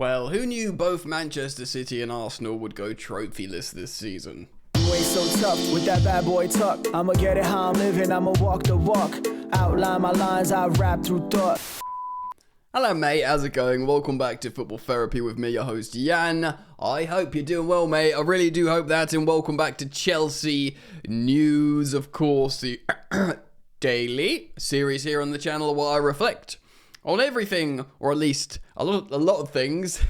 Well, who knew both Manchester City and Arsenal would go trophyless this season? You ain't so tough with that bad boy talk. I'ma get it how I'm living, I'ma walk the walk. Outline my lines, I rap through thought. Hello mate, how's it going? Welcome back to Football Therapy with me, your host Jan. I hope you're doing well, mate. I really do hope that, and welcome back to Chelsea News, of course, the daily series here on the channel where I reflect on everything, or at least a lot of things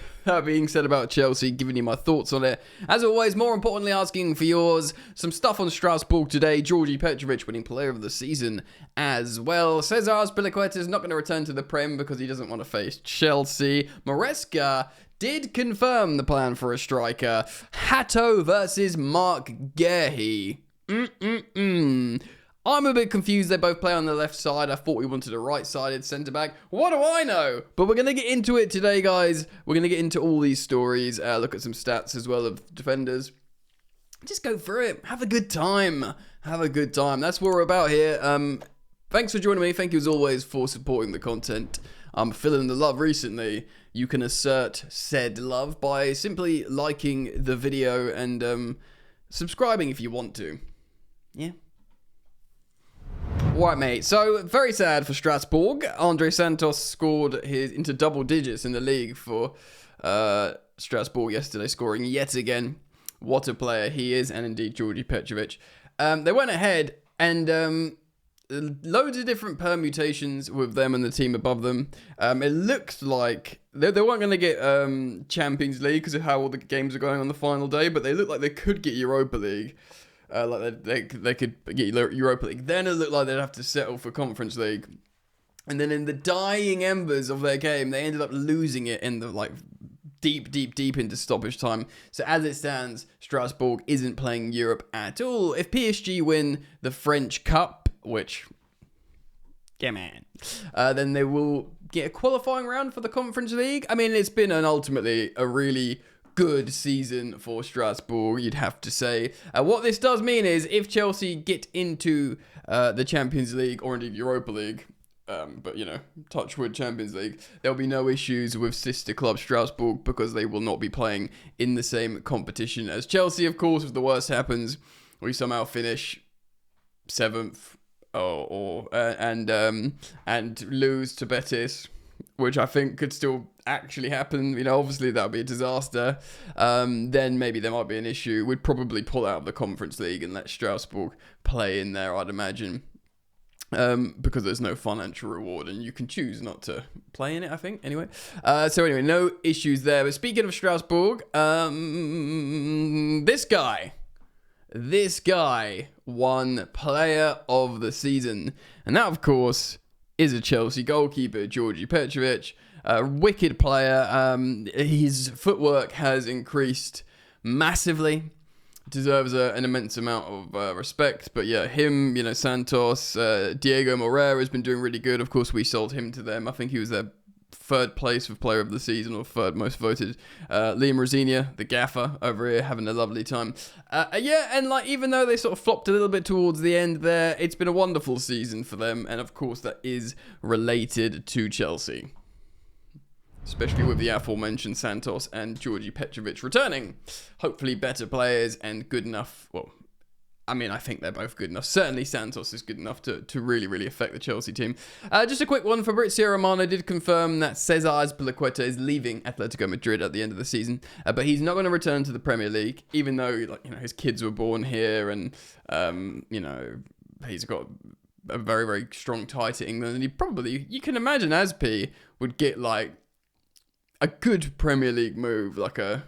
being said about Chelsea, giving you my thoughts on it. As always, more importantly, asking for yours. Some stuff on Strasborg today. Georgi Petrovic winning player of the season as well. Cesar Azpilicueta is not going to return to the Prem because he doesn't want to face Chelsea. Maresca did confirm the plan for a striker. Hato versus Mark Guehi. I'm a bit confused. They both play on the left side. I thought we wanted a right-sided centre-back. What do I know? But we're going to get into it today, guys. We're going to get into all these stories. Look at some stats as well of defenders. Just go through it. Have a good time. Have a good time. That's what we're about here. Thanks for joining me. Thank you, as always, for supporting the content. I'm feeling the love recently. You can assert said love by simply liking the video and subscribing if you want to. Yeah. Right, mate. So, very sad for Strasbourg. Andre Santos scored into double digits in the league for Strasbourg yesterday, scoring yet again. What a player he is, and indeed Georgi Petrovic. They went ahead, and loads of different permutations with them and the team above them. It looked like they weren't going to get Champions League because of how all the games are going on the final day, but they looked like they could get Europa League. They could get Europa League. Then it looked like they'd have to settle for Conference League. And then in the dying embers of their game, they ended up losing it in the deep into stoppage time. So as it stands, Strasbourg isn't playing Europe at all. If PSG win the French Cup, which, come on, then they will get a qualifying round for the Conference League. I mean, it's been ultimately a really good season for Strasbourg, you'd have to say. What this does mean is if Chelsea get into the Champions League or indeed Europa League, but you know, touch wood, Champions League, there'll be no issues with sister club Strasbourg because they will not be playing in the same competition as Chelsea. Of course, if the worst happens, we somehow finish 7th and lose to Betis, which I think could still actually happen. You know, obviously that would be a disaster. Then maybe there might be an issue. We'd probably pull out of the Conference League and let Strasbourg play in there, I'd imagine. Because there's no financial reward and you can choose not to play in it, I think. Anyway, no issues there. But speaking of Strasbourg, this guy won Player of the Season. And that, of course, is a Chelsea goalkeeper, Georgi Petrovic. A wicked player. His footwork has increased massively. Deserves an immense amount of respect. But yeah, him, you know, Santos, Diego Moreira has been doing really good. Of course, we sold him to them. I think he was their third place for Player of the Season, or third most voted. Liam Rosinia, the gaffer, over here having a lovely time. And even though they sort of flopped a little bit towards the end there, it's been a wonderful season for them. And of course, that is related to Chelsea, especially with the aforementioned Santos and Georgi Petrovic returning. Hopefully better players and good enough. Well, I mean, I think they're both good enough. Certainly Santos is good enough to really, really affect the Chelsea team. Just a quick one. Fabrizio Romano did confirm that Cesar Azpilicueta is leaving Atletico Madrid at the end of the season. But he's not going to return to the Premier League, even though his kids were born here and, he's got a very, very strong tie to England. And you can imagine Azpi would get a good Premier League move, like a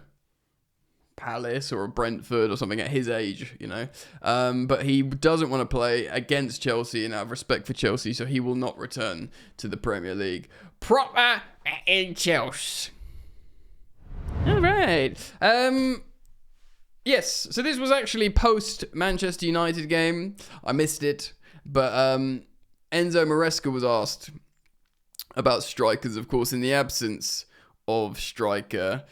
Palace or a Brentford or something at his age, you know. But he doesn't want to play against Chelsea and out of respect for Chelsea, so he will not return to the Premier League. Proper in Chelsea. All right. Yes, so this was actually post-Manchester United game. I missed it. But Enzo Maresca was asked about strikers, of course, in the absence of striker.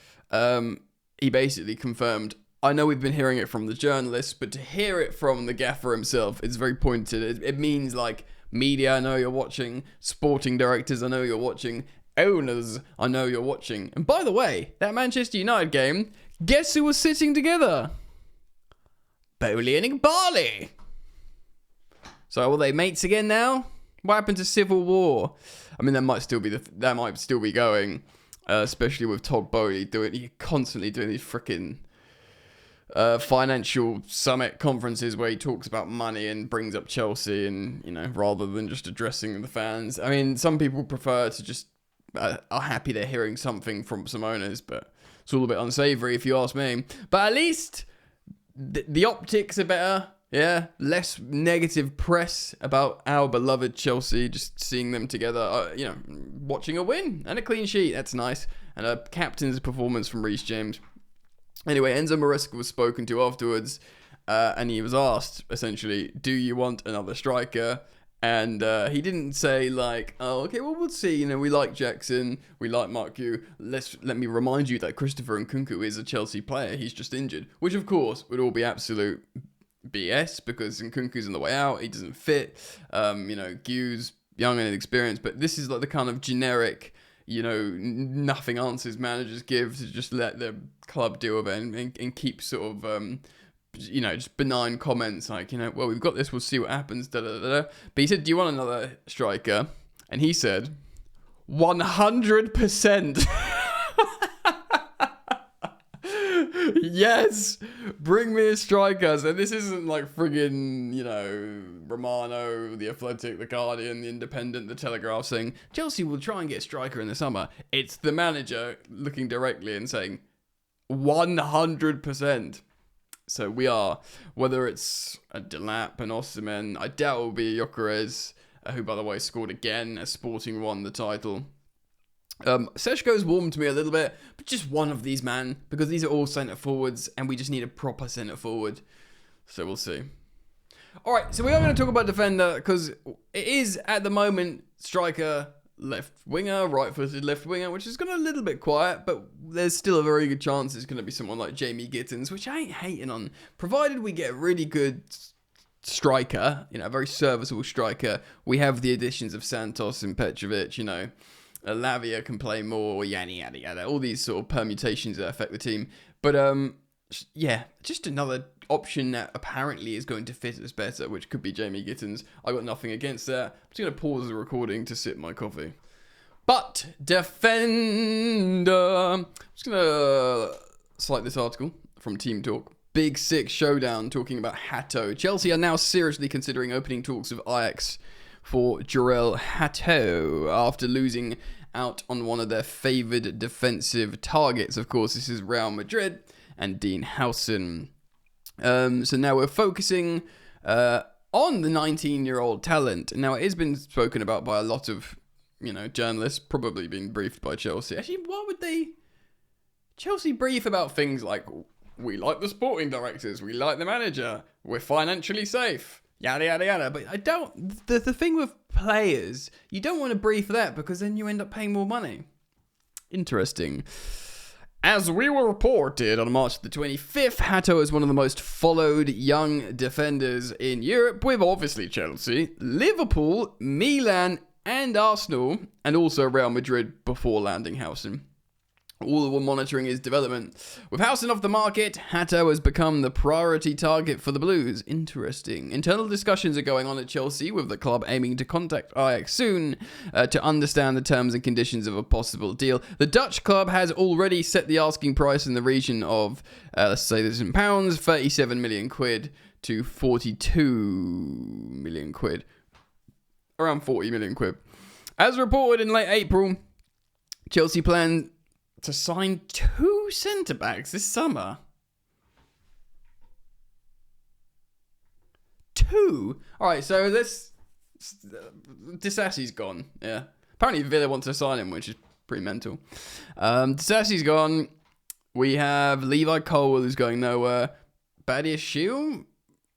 He basically confirmed, I know we've been hearing it from the journalists, but to hear it from the gaffer himself, it's very pointed. It means media, I know you're watching, sporting directors, I know you're watching, Owners, I know you're watching. And by the way, that Manchester United game, guess who was sitting together? Bowley and Igbali. So are they mates again now? What happened to Civil War? I mean, that might still be going, especially with Todd Bowley constantly doing these freaking financial summit conferences where he talks about money and brings up Chelsea, and rather than just addressing the fans. I mean, some people prefer to just are happy they're hearing something from some owners, but it's all a bit unsavory if you ask me. But at least the optics are better. Yeah, less negative press about our beloved Chelsea. Just seeing them together, watching a win and a clean sheet. That's nice. And a captain's performance from Reece James. Anyway, Enzo Maresca was spoken to afterwards, and he was asked, essentially, do you want another striker? And he didn't say, okay, well, we'll see. We like Jackson. We like Mark Yu. Let me remind you that Christopher Nkunku is a Chelsea player. He's just injured. Which, of course, would all be absolute BS, because Nkunku's on the way out. He doesn't fit. Gyu's young and inexperienced. But this is like the kind of generic, nothing answers managers give to just let the club deal with it and keep sort of... just benign comments like, well, we've got this, we'll see what happens, da da da. But he said, do you want another striker? And he said, 100%. Yes, bring me a striker. So this isn't like friggin', Romano, The Athletic, The Guardian, The Independent, The Telegraph saying, Chelsea will try and get a striker in the summer. It's the manager looking directly and saying, 100%. So we are, whether it's a Delap, an Osimhen, I doubt it will be a Gyökeres, who, by the way, scored again as Sporting won the title. Seshko's warmed to me a little bit, but just one of these, man, because these are all centre forwards, and we just need a proper centre forward. So we'll see. All right, so we are going to talk about defender, because it is, at the moment, striker, left winger, right-footed left winger, which is gone a little bit quiet, but there's still a very good chance it's going to be someone like Jamie Gittins, which I ain't hating on, provided we get a really good striker, a very serviceable striker. We have the additions of Santos and Petrovic, Lavia can play more, yada yada yada, all these sort of permutations that affect the team. But just another option that apparently is going to fit us better, which could be Jamie Gittins. I got nothing against that. I'm just going to pause the recording to sip my coffee. But defender, I'm just going to cite this article from Team Talk. Big Six showdown talking about Hato. Chelsea are now seriously considering opening talks with Ajax for Jarell Hato after losing out on one of their favoured defensive targets. Of course, this is Real Madrid and Dean Howson. So now we're focusing on the 19-year-old talent. Now, it has been spoken about by a lot of, journalists, probably been briefed by Chelsea. Actually, why would Chelsea brief about things like, we like the sporting directors, we like the manager, we're financially safe, yada, yada, yada. But I don't... The thing with players, you don't want to brief that because then you end up paying more money. Interesting. As we were reported on March the 25th, Hato is one of the most followed young defenders in Europe, with obviously Chelsea, Liverpool, Milan, and Arsenal, and also Real Madrid before landing Howson. All were monitoring his development. With Howson off the market, Hato has become the priority target for the Blues. Interesting. Internal discussions are going on at Chelsea, with the club aiming to contact Ajax soon to understand the terms and conditions of a possible deal. The Dutch club has already set the asking price in the region of, let's say this in pounds, 37 million quid to 42 million quid. Around 40 million quid. As reported in late April, Chelsea plan to sign 2 centre-backs this summer. 2? Alright, so Disasi's gone, yeah. Apparently Villa want to sign him, which is pretty mental. Disasi's gone. We have Levi Colwill, who's going nowhere. Badia Shield,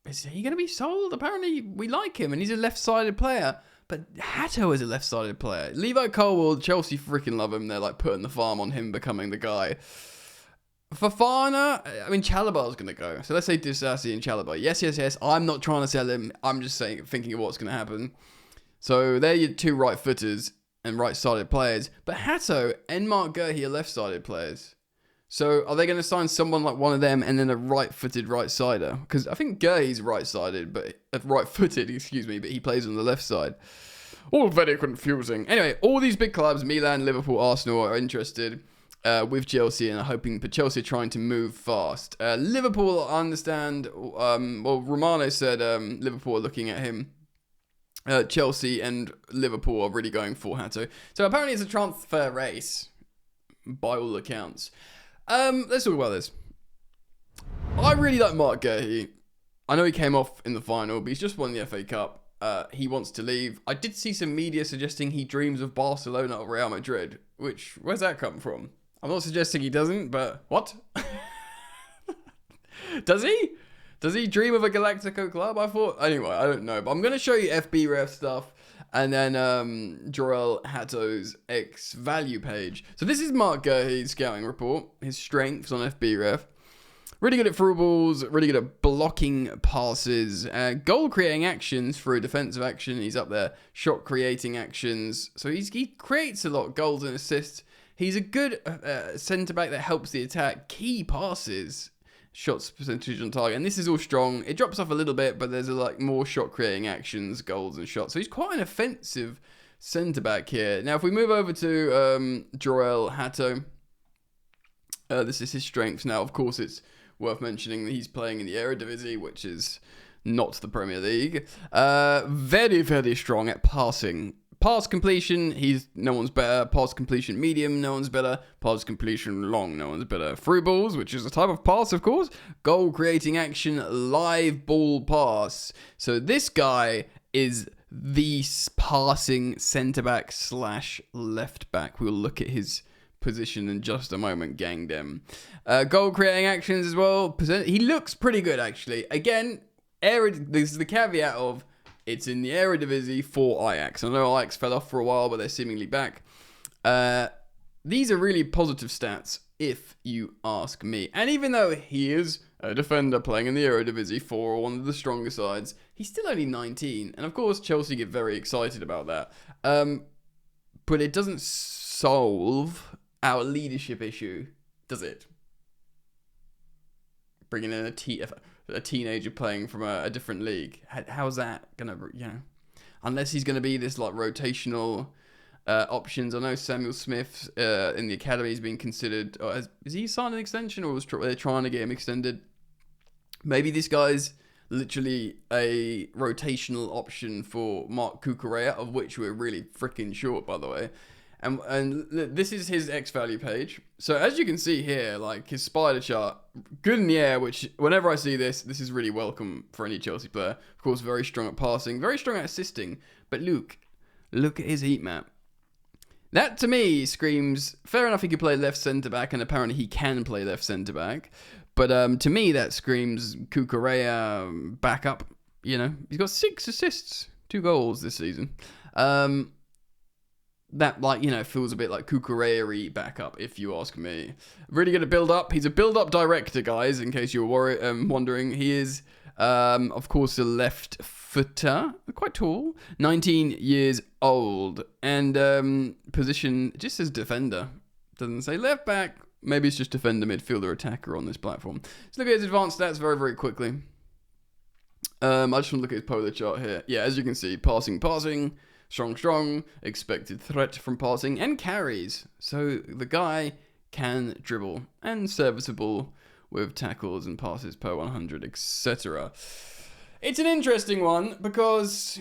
is he going to be sold? Apparently we like him, and he's a left-sided player. But Hato is a left-sided player. Levi Colwill, Chelsea freaking love him. They're like putting the farm on him becoming the guy. Fofana, Chalobah's going to go. So let's say Disasi and Chalobah. Yes. I'm not trying to sell him. I'm just thinking of what's going to happen. So they're your 2 right-footers. and right-sided players, but Hato and Mark Gurhey are left-sided players. So are they going to sign someone like one of them and then a right-footed right-sider? Because I think Gurhey's right-sided, but right-footed, excuse me, but he plays on the left side. All very confusing. Anyway, all these big clubs, Milan, Liverpool, Arsenal, are interested with Chelsea and are hoping, but Chelsea are trying to move fast. Liverpool, I understand, Romano said Liverpool are looking at him. Chelsea and Liverpool are really going for Hato. So apparently it's a transfer race, by all accounts. Let's talk about this. I really like Mark Gurhey. I know he came off in the final, but he's just won the FA Cup. He wants to leave. I did see some media suggesting he dreams of Barcelona or Real Madrid, where's that come from? I'm not suggesting he doesn't, but what? Does he? Does he dream of a Galactico club? Anyway, I don't know, but I'm going to show you FB Ref stuff and then Jorel Hato's X-Value page. So this is Mark Gurhey's scouting report, his strengths on FB Ref. Really good at through balls, really good at blocking passes, goal creating actions through defensive action. He's up there, shot creating actions. So he creates a lot of goals and assists. He's a good centre back that helps the attack. Key passes, shots percentage on target, and this is all strong. It drops off a little bit, but there's more shot creating actions, goals and shots. So he's quite an offensive centre back here. Now if we move over to Jorel Hato, this is his strengths. Now of course it's worth mentioning that he's playing in the Eredivisie, which is not the Premier League. Very, very strong at passing. Pass completion, no one's better. Pass completion medium, no one's better. Pass completion long, no one's better. Through balls, which is a type of pass, of course. Goal creating action, live ball pass. So this guy is the passing centre-back / left-back. We'll look at his position in just a moment, gang dem. Goal creating actions as well. He looks pretty good, actually. Again, this is the caveat of it's in the Eredivisie for Ajax. I know Ajax fell off for a while, but they're seemingly back. These are really positive stats, if you ask me. And even though he is a defender playing in the Eredivisie for one of the stronger sides, he's still only 19. And of course, Chelsea get very excited about that. But it doesn't solve our leadership issue, does it? Bringing in a teenager playing from a different league. How's that gonna, unless he's gonna be this like rotational options. I know Samuel Smith in the academy is being considered. Is he signed an extension, or they're trying to get him extended? Maybe this guy's literally a rotational option for Mark Cucurella, of which we're really freaking short, by the way. And this is his X-Value page. So as you can see here, like his spider chart, good in the air, which whenever I see this is really welcome for any Chelsea player. Of course, very strong at passing, very strong at assisting. But look at his heat map. That to me screams, fair enough, he could play left centre-back, and apparently he can play left centre-back. But to me, that screams Cucurella backup. He's got 6 assists, 2 goals this season. That, feels a bit like Cucurella-y backup, if you ask me. Really good at build-up. He's a build-up director, guys, in case you were wondering. He is, of course, a left footer. Quite tall. 19 years old. And position, it just says defender. Doesn't say left back. Maybe it's just defender, midfielder, attacker on this platform. Let's look at his advanced stats very, very quickly. I just want to look at his polar chart here. Yeah, as you can see, passing. Strong, expected threat from passing, and carries. So the guy can dribble and serviceable with tackles and passes per 100, etc. It's an interesting one because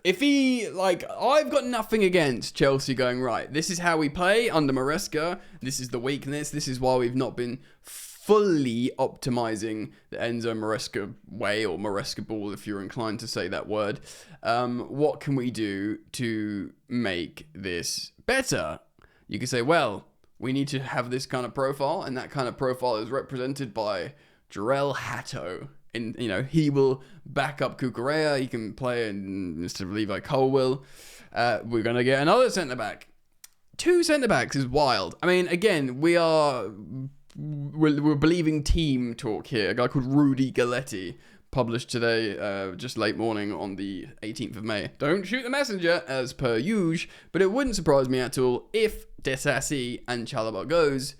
if I've got nothing against Chelsea going, right, this is how we play under Maresca, this is the weakness, this is why we've not been fully optimizing the Enzo Maresca way, or Maresca ball, if you're inclined to say that word. What can we do to make this better? You can say, well, we need to have this kind of profile, and that kind of profile is represented by Jorel Hato. And, he will back up Cucurella. He can play in Mr. Levi Colwill. We're going to get another centre-back. 2 centre-backs is wild. I mean, again, we're believing team talk here. A guy called Rudy Galletti. published today, just late morning on the 18th of May. Don't shoot the messenger, as per usual, but it wouldn't surprise me at all if Desassi and Chalobah goes.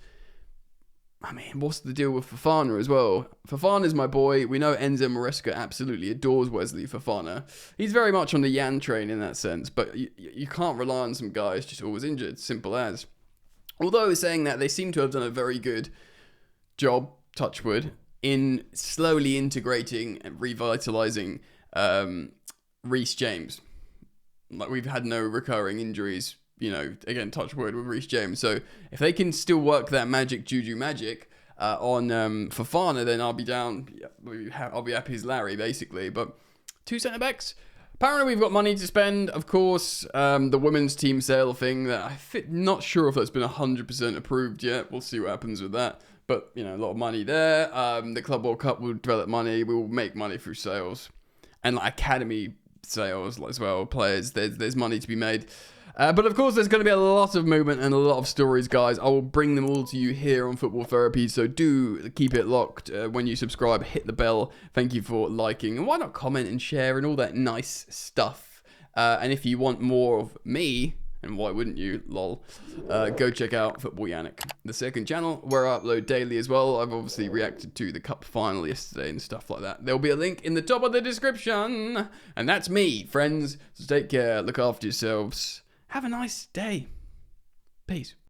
I mean, what's the deal with Fofana as well? Fofana's my boy. We know Enzo Maresca absolutely adores Wesley Fofana. He's very much on the Jan train in that sense, but you can't rely on some guys just always injured, simple as. Although saying that, they seem to have done a very good job, touchwood, in slowly integrating and revitalising Reece James. Like, we've had no recurring injuries, again, touchwood with Reece James. So if they can still work that juju magic on Fofana, then I'll be down. I'll be happy as Larry, basically. But 2 centre-backs. Apparently, we've got money to spend. Of course, the women's team sale thing, that not sure if that's been 100% approved yet. We'll see what happens with that. But, a lot of money there. The Club World Cup will develop money. We will make money through sales. And academy sales as well, players. There's money to be made. But of course, there's going to be a lot of movement and a lot of stories, guys. I will bring them all to you here on Football Therapy, so do keep it locked. When you subscribe, hit the bell. Thank you for liking. And why not comment and share and all that nice stuff? And if you want more of me, and why wouldn't you, lol, go check out Football Yannick, the second channel, where I upload daily as well. I've obviously reacted to the Cup final yesterday and stuff like that. There'll be a link in the top of the description. And that's me, friends. So take care, look after yourselves. Have a nice day. Peace.